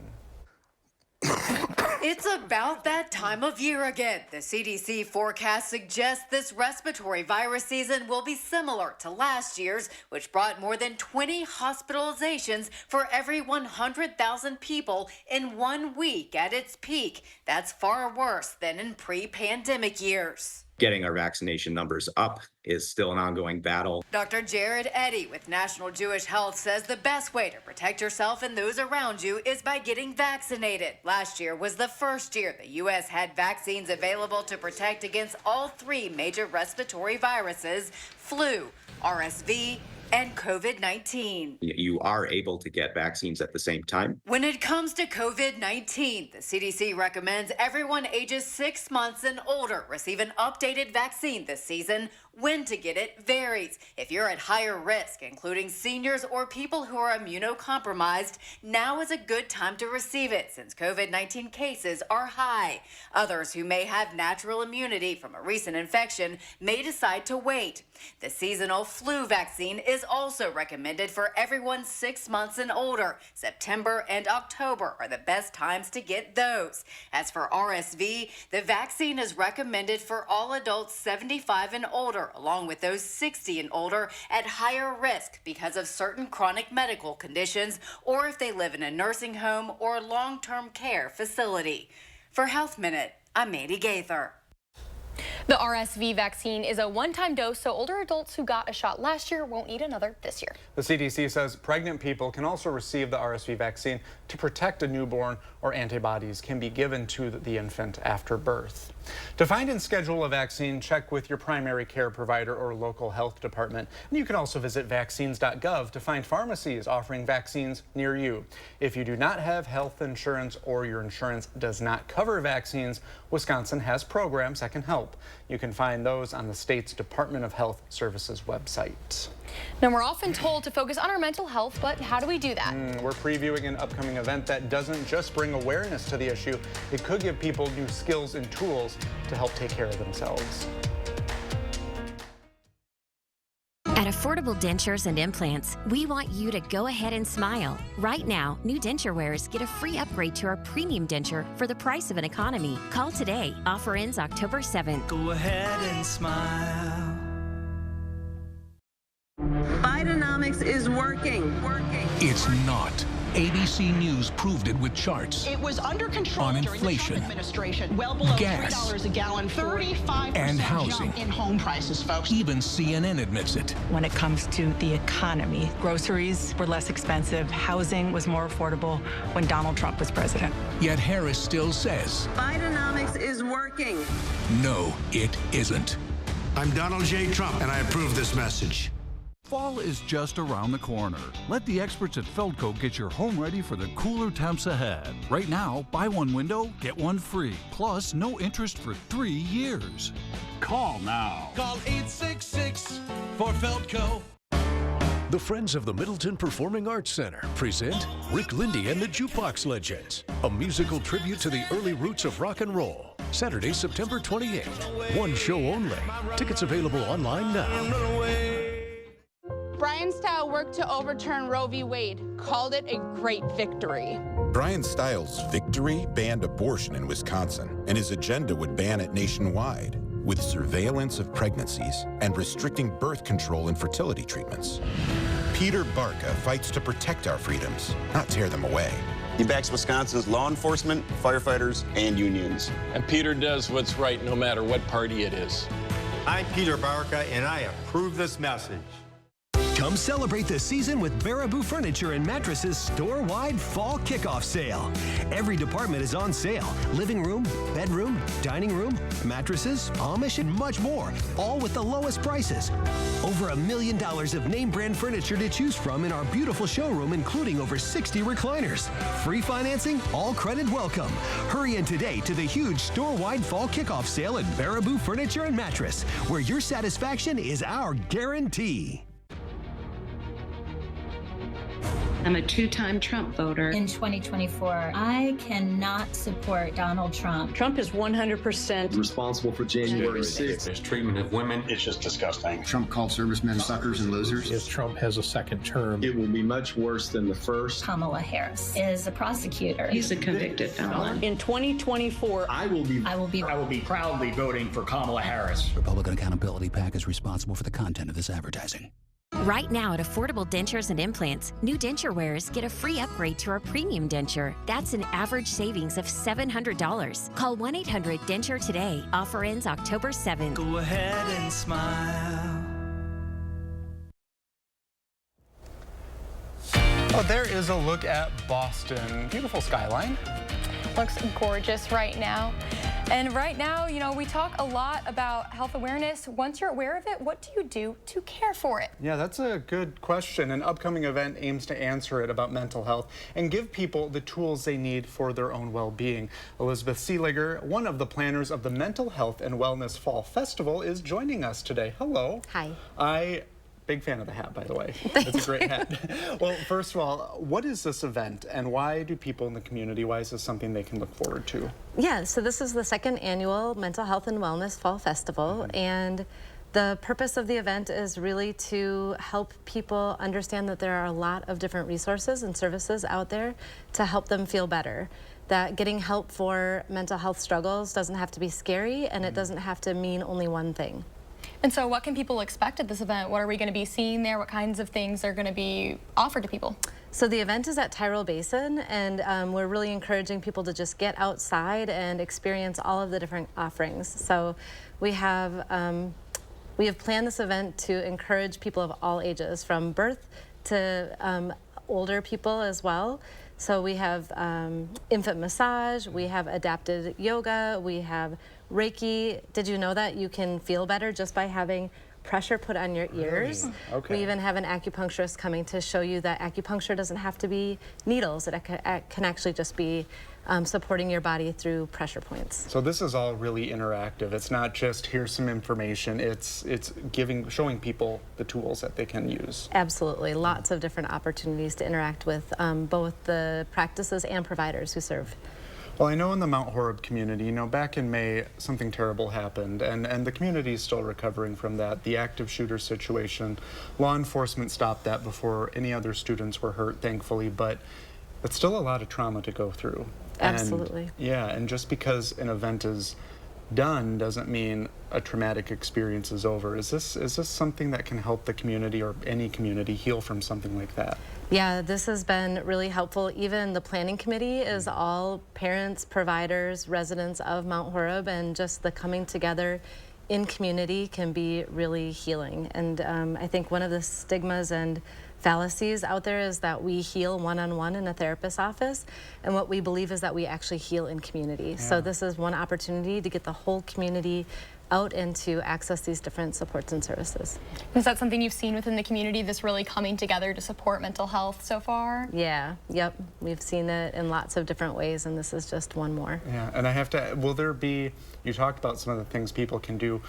It's about that time of year again. The CDC forecast suggests this respiratory virus season will be similar to last year's, which brought more than 20 hospitalizations for every 100,000 people in 1 week at its peak. That's far worse than in pre-pandemic years. Getting our vaccination numbers up is still an ongoing battle. Dr. Jared Eddy with National Jewish Health says the best way to protect yourself and those around you is by getting vaccinated. Last year was the first year the U.S. had vaccines available to protect against all 3 major respiratory viruses: flu, RSV, and COVID-19. You are able to get vaccines at the same time. When it comes to COVID-19, the CDC recommends everyone ages 6 months and older receive an updated vaccine this season. When to get it varies. If you're at higher risk, including seniors or people who are immunocompromised, now is a good time to receive it since COVID-19 cases are high. Others who may have natural immunity from a recent infection may decide to wait. The seasonal flu vaccine is also recommended for everyone 6 months and older. September and October are the best times to get those. As for RSV, the vaccine is recommended for all adults 75 and older, along with those 60 and older at higher risk because of certain chronic medical conditions or if they live in a nursing home or long-term care facility. For Health Minute, I'm Mandy Gaither. The RSV vaccine is a one-time dose, so older adults who got a shot last year won't need another this year. The CDC says pregnant people can also receive the RSV vaccine to protect a newborn, or antibodies can be given to the infant after birth. To find and schedule a vaccine, check with your primary care provider or local health department. And you can also visit vaccines.gov to find pharmacies offering vaccines near you. If you do not have health insurance or your insurance does not cover vaccines, Wisconsin has programs that can help. You can find those on the state's Department of Health Services website. Now, we're often told to focus on our mental health, but how do we do that? We're previewing an upcoming event that doesn't just bring awareness to the issue. It could give people new skills and tools to help take care of themselves. At Affordable Dentures and Implants, we want you to go ahead and smile. Right now, new denture wearers get a free upgrade to our premium denture for the price of an economy. Call today. Offer ends October 7th. Go ahead and smile. Bidenomics is working. It's not. ABC News proved it with charts. It was under control on during inflation, the Trump administration, well below gas, $3 a gallon, 35% and housing. jump in home prices, folks. Even CNN admits it. When it comes to the economy, groceries were less expensive, housing was more affordable when Donald Trump was president. Yet Harris still says, Bidenomics is working. No, it isn't. I'm Donald J. Trump, and I approve this message. Fall is just around the corner. Let the experts at Feldco get your home ready for the cooler temps ahead. Right now, buy one window, get one free. Plus, no interest for 3 years. Call now. Call 866 for Feldco. The Friends of the Middleton Performing Arts Center present Rick Lindy and the Jukebox Legends, a musical tribute to the early roots of rock and roll. Saturday, September 28th. One show only. Tickets available online now. Brian Style worked to overturn Roe v. Wade, called it a great victory. Brian Stiles' victory banned abortion in Wisconsin, and his agenda would ban it nationwide, with surveillance of pregnancies and restricting birth control and fertility treatments. Peter Barca fights to protect our freedoms, not tear them away. He backs Wisconsin's law enforcement, firefighters, and unions. And Peter does what's right no matter what party it is. I'm Peter Barca, and I approve this message. Come celebrate the season with Baraboo Furniture and Mattresses store-wide fall kickoff sale. Every department is on sale. Living room, bedroom, dining room, mattresses, Amish, and much more. All with the lowest prices. Over $1 million of name brand furniture to choose from in our beautiful showroom, including over 60 recliners. Free financing, all credit welcome. Hurry in today to the huge store-wide fall kickoff sale at Baraboo Furniture and Mattress, where your satisfaction is our guarantee. I'm a two-time Trump voter. In 2024, I cannot support Donald Trump. Trump is 100% responsible for January 6th. His treatment of women is just disgusting. Trump called servicemen suckers and losers. If Trump has a second term, it will be much worse than the first. Kamala Harris is a prosecutor. He's a convicted felon. In 2024, I will be proudly voting for Kamala Harris. Republican Accountability PAC is responsible for the content of this advertising. Right now at Affordable Dentures and Implants, new denture wearers get a free upgrade to our premium denture. That's an average savings of $700. Call 1-800-DENTURE today. Offer ends October 7th. Go ahead and smile. Oh, there is a look at Boston. Beautiful skyline. Looks gorgeous right now. And right now, you know, we talk a lot about health awareness. Once you're aware of it, what do you do to care for it? Yeah, that's a good question. An upcoming event aims to answer it about mental health and give people the tools they need for their own well-being. Elizabeth Seeliger, one of the planners of the Mental Health and Wellness Fall Festival, is joining us today. Hello. Hi. Big fan of the hat, by the way. It's a great hat. Well, first of all, what is this event and why do people in the community, why is this something they can look forward to? Yeah, so this is the second annual Mental Health and Wellness Fall Festival, and the purpose of the event is really to help people understand that there are a lot of different resources and services out there to help them feel better. That getting help for mental health struggles doesn't have to be scary, and it doesn't have to mean only one thing. And so what can people expect at this event? What are we going to be seeing there? What kinds of things are going to be offered to people? So the event is at Tyrrell Basin, and we're really encouraging people to just get outside and experience all of the different offerings. So we have planned this event to encourage people of all ages, from birth to older people as well. So we have infant massage, we have adapted yoga, we have Reiki. Did you know that you can feel better just by having pressure put on your ears? Really? Okay. We even have an acupuncturist coming to show you that acupuncture doesn't have to be needles. It can actually just be supporting your body through pressure points. So this is all really interactive. It's not just here's some information. It's showing people the tools that they can use. Absolutely, lots of different opportunities to interact with both the practices and providers who serve. Well, I know in the Mount Horeb community, you know, back in May, something terrible happened, and the community is still recovering from that. The active shooter situation, law enforcement stopped that before any other students were hurt, thankfully, but it's still a lot of trauma to go through. Absolutely. And just because an event is done doesn't mean a traumatic experience is over. Is this something that can help the community or any community heal from something like that? Yeah, this has been really helpful. Even the planning committee is all parents, providers, residents of Mount Horeb, and just the coming together in community can be really healing. And I think one of the stigmas and fallacies out there is that we heal one-on-one in a therapist's office, and what we believe is that we actually heal in community. Yeah. So this is one opportunity to get the whole community out and to access these different supports and services. Is that something you've seen within the community, this really coming together to support mental health so far? Yeah, yep. We've seen it in lots of different ways, and this is just one more. Yeah, and I have to, will there be, you talked about some of the things people can do.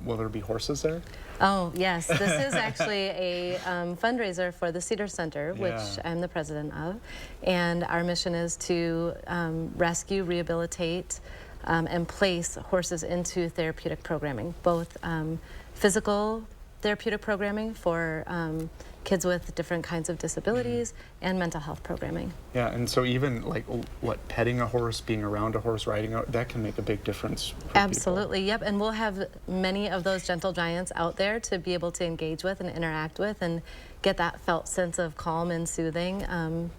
Will there be horses there? Oh, yes. This is actually a fundraiser for the Cedar Center, which I'm the president of. And our mission is to rescue, rehabilitate, and place horses into therapeutic programming, both physical therapeutic programming for kids with different kinds of disabilities and mental health programming. Yeah, and so even like petting a horse, being around a horse, riding out, that can make a big difference for Absolutely, people. Yep, and we'll have many of those gentle giants out there to be able to engage with and interact with and get that felt sense of calm and soothing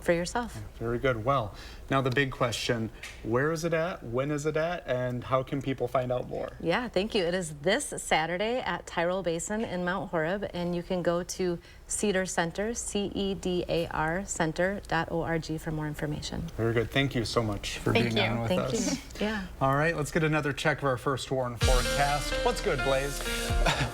for yourself. Yeah, very good. Well, now the big question, where is it at, when is it at, and how can people find out more? Yeah, thank you. It is this Saturday at Tyrrell Basin in Mount Horeb, and you can go to Cedar Center, CEDAR Center.org for more information. Very good. Thank you so much for being on with us. Thank you. Yeah. All right, let's get another check of our first warn forecast. What's good, Blaze?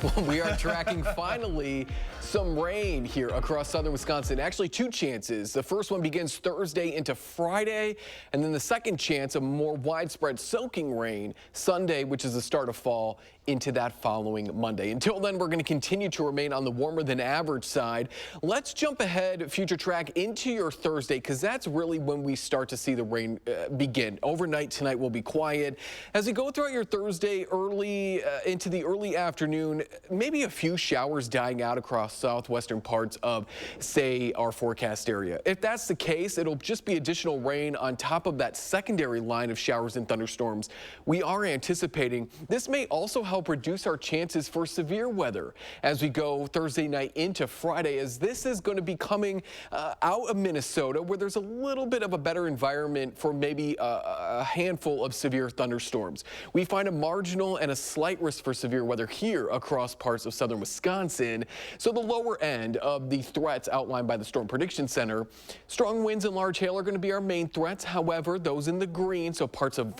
Well, we are tracking finally some rain here across southern Wisconsin. Actually, two chances. The first one begins Thursday into Friday, and then the second chance of more widespread soaking rain Sunday, which is the start of fall, into that following Monday. Until then, we're going to continue to remain on the warmer than average side. Let's jump ahead, future track, into your Thursday, because that's really when we start to see the rain begin. Overnight tonight will be quiet. As we go throughout your Thursday, early into the early afternoon, maybe a few showers dying out across southwestern parts of, say, our forecast area. If that's the case, it'll just be additional rain on top of that secondary line of showers and thunderstorms we are anticipating. This may also help reduce our chances for severe weather as we go Thursday night into Friday, as this is going to be coming out of Minnesota, where there's a little bit of a better environment for maybe a handful of severe thunderstorms. We find a marginal and a slight risk for severe weather here across parts of southern Wisconsin. So the lower end of the threats outlined by the Storm Prediction Center. Strong winds and large hail are going to be our main threats. However, those in the green, so parts of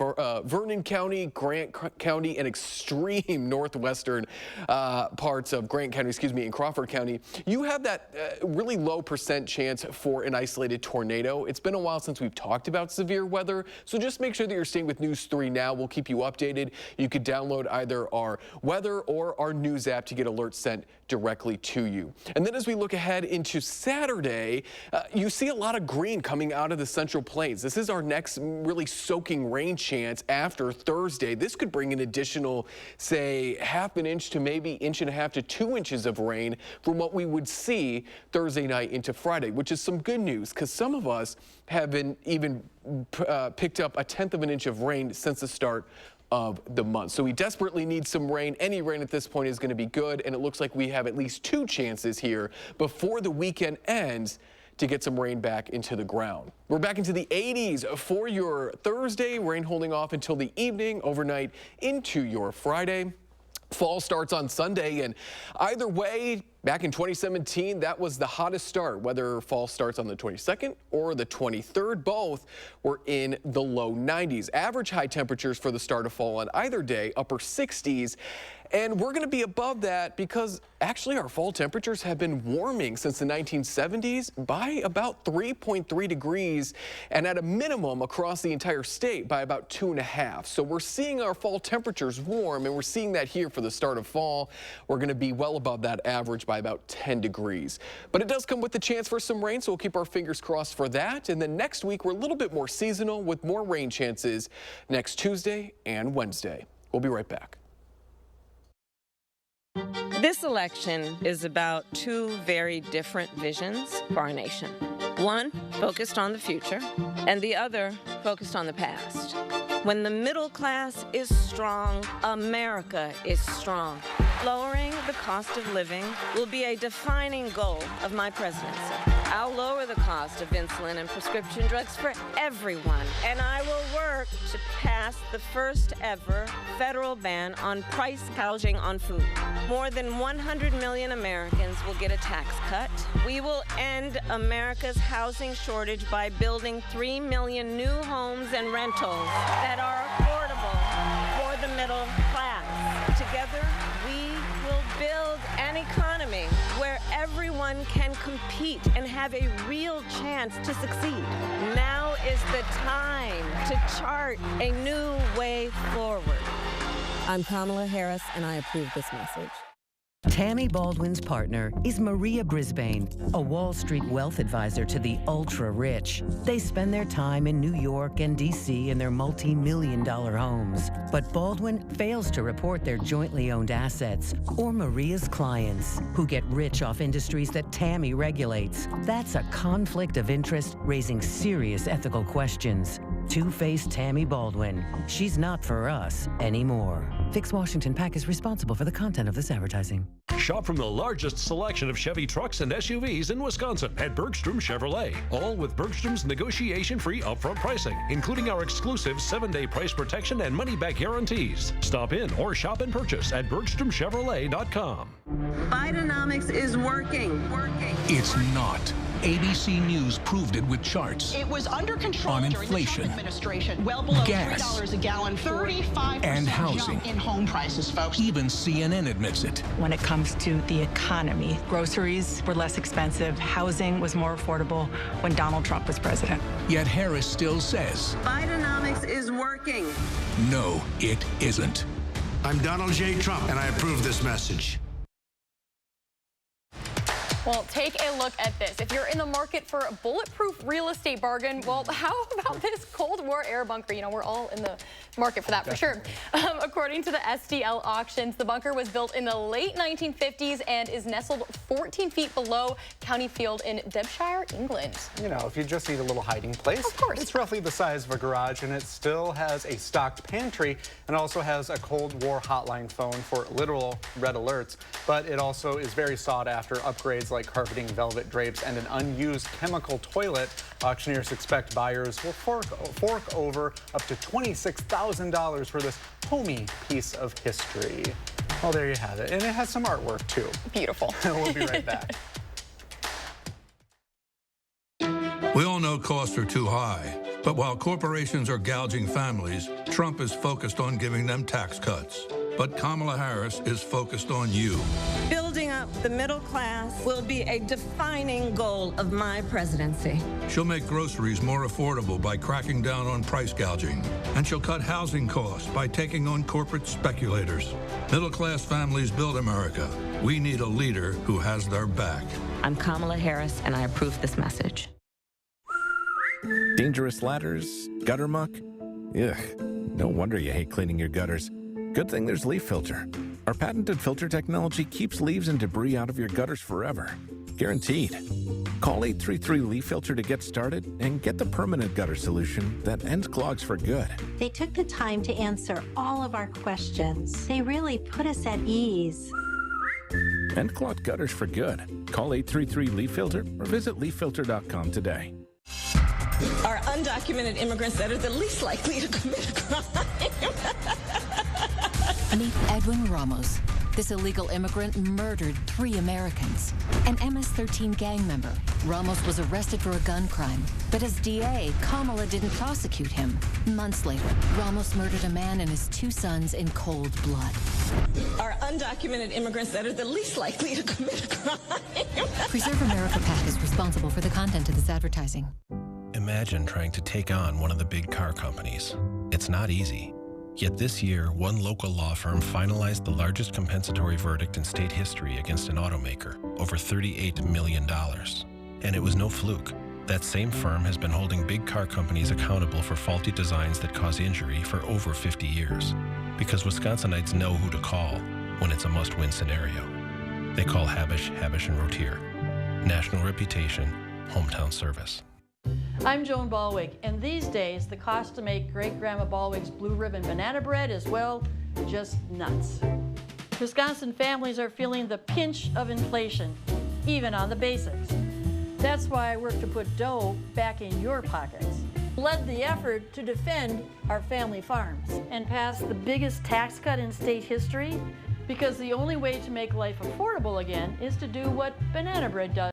Vernon County, Grant County, and extreme northwestern parts of Grant County, and Crawford County, you have that really low % chance for an isolated tornado. It's been a while since we've talked about severe weather, so just make sure that you're staying with News 3 now. We'll keep you updated. You could download either our weather or our news app to get alerts sent directly to you. And then as we look ahead into Saturday, you see a lot of green coming out of the Central Plains. This is our next really soaking rain chance after Thursday. This could bring an additional, say, half an inch to maybe 1.5 to 2 inches of rain from what we would see Thursday night into Friday, which is some good news because some of us have been even picked up 1/10 of an inch of rain since the start of the month. So we desperately need some rain. Any rain at this point is going to be good, and it looks like we have at least 2 chances here before the weekend ends to get some rain back into the ground. We're back into the 80s for your Thursday. Rain holding off until the evening, overnight into your Friday. Fall starts on Sunday, and either way, back in 2017, that was the hottest start. Whether fall starts on the 22nd or the 23rd, both were in the low 90s. Average high temperatures for the start of fall on either day, upper 60s. And we're going to be above that because actually our fall temperatures have been warming since the 1970s by about 3.3 degrees, and at a minimum across the entire state by about 2.5. So we're seeing our fall temperatures warm, and we're seeing that here for the start of fall. We're going to be well above that average by about 10 degrees. But it does come with the chance for some rain, so we'll keep our fingers crossed for that. And then next week, we're a little bit more seasonal with more rain chances next Tuesday and Wednesday. We'll be right back. This election is about two very different visions for our nation. One focused on the future, and the other focused on the past. When the middle class is strong, America is strong. Lowering the cost of living will be a defining goal of my presidency. I'll lower the cost of insulin and prescription drugs for everyone, and I will work to pass the first ever federal ban on price gouging on food. More than 100 million Americans will get a tax cut. We will end America's housing shortage by building 3 million new homes and rentals that are affordable for the middle class. Together, we will build an economy where everyone can compete and have a real chance to succeed. Now is the time to chart a new way forward. I'm Kamala Harris, and I approve this message. Tammy Baldwin's partner is Maria Brisbane, a Wall Street wealth advisor to the ultra-rich. They spend their time in New York and D.C. in their multi-million-dollar homes. But Baldwin fails to report their jointly owned assets, or Maria's clients, who get rich off industries that Tammy regulates. That's a conflict of interest raising serious ethical questions. Two-faced Tammy Baldwin. She's not for us anymore. Fix Washington PAC is responsible for the content of this advertising. Shop from the largest selection of Chevy trucks and SUVs in Wisconsin at Bergstrom Chevrolet. All with Bergstrom's negotiation-free upfront pricing, including our exclusive 7-day price protection and money-back guarantees. Stop in or shop and purchase at BergstromChevrolet.com. Bidenomics is working. It's not. ABC News proved it with charts. It was under control on during inflation, the Trump administration, well below gas, $3 a gallon, 35% and housing. jump in home prices, folks. Even CNN admits it. When it comes to the economy, groceries were less expensive, housing was more affordable when Donald Trump was president. Yet Harris still says, Bidenomics is working. no, it isn't. I'm Donald J. Trump, and I approve this message. Well, take a look at this. If you're in the market for a bulletproof real estate bargain, well, how about this Cold War air bunker? You know, we're all in the market for that for sure. According to the STL auctions, the bunker was built in the late 1950s and is nestled 14 feet below County Field in Devonshire, England. You know, if you just need a little hiding place, of course. It's roughly the size of a garage, and it still has a stocked pantry and also has a Cold War hotline phone for literal red alerts. But it also is very sought after upgrades like carpeting, velvet drapes, and an unused chemical toilet. Auctioneers expect buyers will fork over up to $26,000 for this homey piece of history. Well, there you have it. And it has some artwork, too. Beautiful. We'll be right back. We all know costs are too high, but while corporations are gouging families, Trump is focused on giving them tax cuts. But Kamala Harris is focused on you. Building up the middle class will be a defining goal of my presidency. She'll make groceries more affordable by cracking down on price gouging. And she'll cut housing costs by taking on corporate speculators. Middle-class families build America. We need a leader who has their back. I'm Kamala Harris, and I approve this message. Dangerous ladders, gutter muck? Ugh, no wonder you hate cleaning your gutters. Good thing there's Leaf Filter. Our patented filter technology keeps leaves and debris out of your gutters forever. Guaranteed. Call 833-LEAF Filter to get started and get the permanent gutter solution that ends clogs for good. They took the time to answer all of our questions. They really put us at ease. End clogged gutters for good. Call 833-LEAF Filter or visit leaffilter.com today. Are undocumented immigrants that are the least likely to commit a crime. Meet Edwin Ramos. This illegal immigrant murdered 3 Americans. An MS-13 gang member, Ramos was arrested for a gun crime. But as DA, Kamala didn't prosecute him. Months later, Ramos murdered a man and his 2 sons in cold blood. Are undocumented immigrants that are the least likely to commit a crime. Preserve America PAC is responsible for the content of this advertising. Imagine trying to take on one of the big car companies. It's not easy. Yet this year, one local law firm finalized the largest compensatory verdict in state history against an automaker, over $38 million. And it was no fluke. That same firm has been holding big car companies accountable for faulty designs that cause injury for over 50 years. Because Wisconsinites know who to call when it's a must-win scenario. They call Habish, Habish & Rotier. National reputation, hometown service. I'm Joan Balwig, and these days the cost to make Great-Grandma Balwig's blue ribbon banana bread is, well, just nuts. Wisconsin families are feeling the pinch of inflation, even on the basics. That's why I work to put dough back in your pockets. Led the effort to defend our family farms and pass the biggest tax cut in state history, because the only way to make life affordable again is to do what banana bread does.